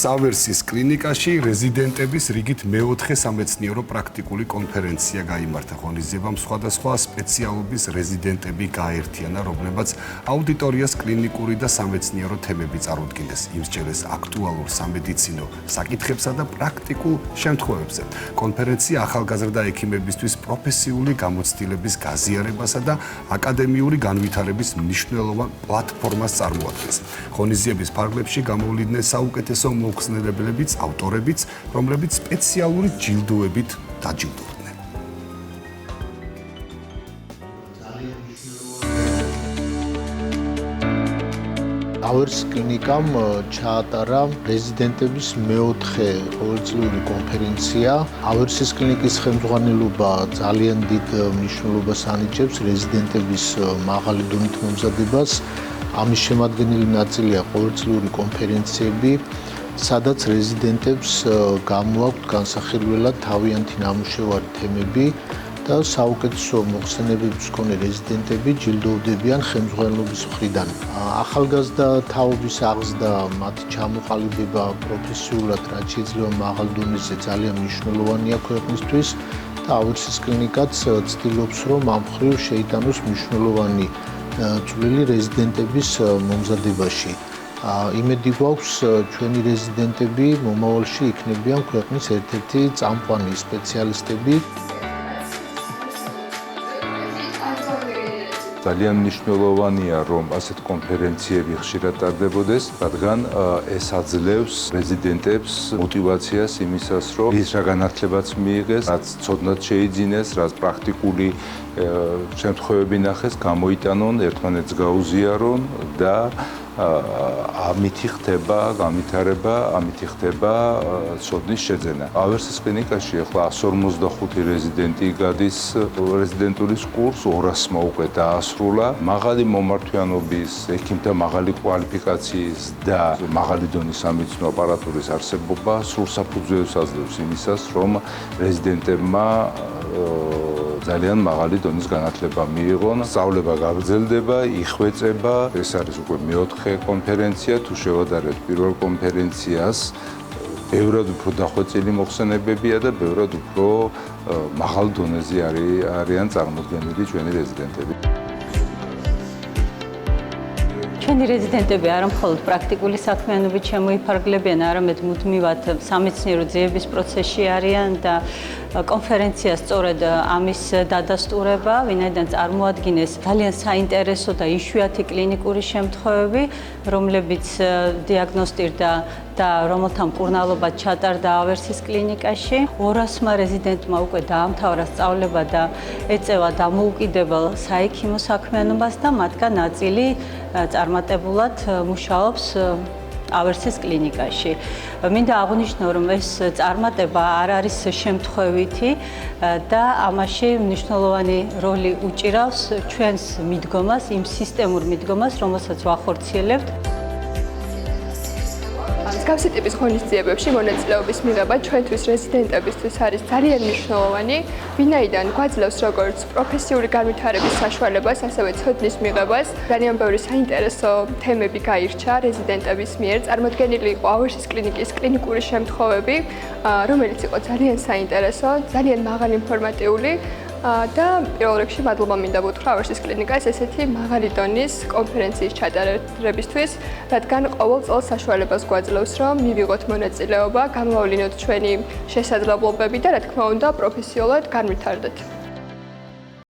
Saversis კლინიკაში რეზიდენტების რიგით მეოთხე სამეცნიერო პრაქტიკული კონფერენცია გაიმართა. ღონისძიებამ სხვადასხვა სპეციალობის რეზიდენტები გააერთიანა, რომლებმაც აუდიტორიას კლინიკური და სამეცნიერო თემები წარუდგინეს, იმსჯელეს აქტუალურ სამედიცინო საკითხებსა და პრაქტიკულ შემთხვევებზე. კონფერენცია ახალგაზრდა ექიმებისთვის პროფესიული გამოცდილების გაზიარებასა და აკადემიური განვითარების მნიშვნელოვან პლატფორმას წარმოადგენს. ღონისძიების ფარგლებში გამოვლიდნენ საუკეთესო მოხსნელებლებიც, ავტორებიც, რომლებიც სპეციალური ჯილდოებით დაჯილდოვდნენ. Saversis კლინიკამ ჩაატარა რეზიდენტების მეოთხე ყოველწლიური კონფერენცია. Saversis კლინიკის ხელმძღვანელობა ძალიან დიდ მნიშვნელობას ანიჭებს რეზიდენტების მაღალი დონით მომზადებას. ამის შემადგენელი ნაწილია ყოველწლიური კონფერენციები, სადაც რეზიდენტებს გამოაქვთ განსახილველად თავიანთი ნამუშევარი თემები და საუკეთესო მოხსენებების მქონე რეზიდენტები ჯილდოვდებიან ხელმძღვანელობის მხრიდან. ახალგაზრდა თაობის აღზრდა, მათი ჩამოყალიბება პროფესიულად, რაც შეიძლება მაღალ დონეზე ძალიან მნიშვნელოვანია ქვეყნისთვის და Saversis კლინიკაც ცდილობს, რომ ამ მხრივ შეიტანოს მნიშვნელოვანი წვლილი რეზიდენტების მომზადებაში. იმედი გვაქვს, ჩვენი რეზიდენტები მომავალში იქნებიან ქვეყნის ერთ-ერთი წამყვანი სპეციალისტები. ძალიან მნიშვნელოვანია, რომ ასეთ კონფერენციები ხშირად ტარდებოდეს, რადგან ეს აძლევს რეზიდენტებს мотивაციას იმისას, რომ ის რა განათლებაც მიიღეს, რაც ცოდნად შეიძინეს, რაც პრაქტიკული შემთხვევები ნახეს, გამოიტანონ, ერთმანეთს გაუზიარონ და ამითი ხდება განვითარება, ამითი ხდება ცოდნის შეძენა. Saversis კლინიკაში ახლა 155 რეზიდენტი გადის რეზიდენტურის კურსს, 200-მა უკვე დაასრულა. მაღალი მომართვიანობის, ექიმთა მაღალი კვალიფიკაციის და მაღალი დონის სამედიცინო აპარატურის არსებობა სრულ საფუძველს აძლევს იმისას, რომ რეზიდენტებმა ძალიან მაღალი დონის განათლება მიიღონ, სწავლება გაგრძელდება, იხვეწება. ეს არის უკვე მეოთხე კონფერენცია, თუ შევადარებთ პირველ კონფერენციას, ბევრად უფრო დახვეწილი მოხსენებებია და ბევრად უფრო მაღალ დონეზე არიან წარმოდგენილი ჩვენი რეზიდენტები. ჩვენი რეზიდენტები არა მხოლოდ პრაქტიკული საქმიანობით შემოიფარგლებიან, არამედ მუდმივად სამეცნიერო ძიების პროცესში არიან და კონფერენცია სწორედ ამის დადასტურება, ვინაიდან წარმოადგინეს ძალიან საინტერესო და იშვიათი კლინიკური შემთხვევები, რომლებიც დიაგნოსტირდა და რომელთა მკურნალობა ჩატარდა Saversis კლინიკაში. 200-მა რეზიდენტმა უკვე დაამთავრა სწავლება და ეწევა დამოუკიდებელ საექიმო საქმიანობას და მათგან ნაწილი წარმატებულად მუშაობს Saversis კლინიკაში. მინდა აღვნიშნო, რომ ეს წარმატება არ არის შემთხვევითი და ამაში მნიშვნელოვანი როლი უჭირავს ჩვენს მიდგომას, იმ სისტემურ მიდგომას, რომელსაც ვახორციელებთ. მსგავსი ტიპის ღონისძიებებში მონაწილეობის მიღება ჩვენთვის რეზიდენტებისთვის არის ძალიან მნიშვნელოვანი, ვინაიდან გვაძლევს როგორც პროფესიული განვითარების საშუალებას, ასევე ცოდნის მიღებას. ძალიან ბევრი საინტერესო თემები გაირჩა რეზიდენტების მიერ. წარმოდგენილი იყო Saversis კლინიკის კლინიკური შემთხვევები, რომელიც იყო ძალიან საინტერესო, ძალიან მაღალი ინფორმატიული. და პირველ რიგში მადლობა მინდა ვუთხრა Saversis კლინიკას ესეთი მაღალი დონის კონფერენციის ჩატარებისთვის, რადგან ყოველ წელს საშუალებას გვაძლევს, რომ მივიღოთ მონაწილეობა, გამოვავლინოთ ჩვენი შესაძლებლობები და რა თქმა უნდა პროფესიულად განვითარდეთ.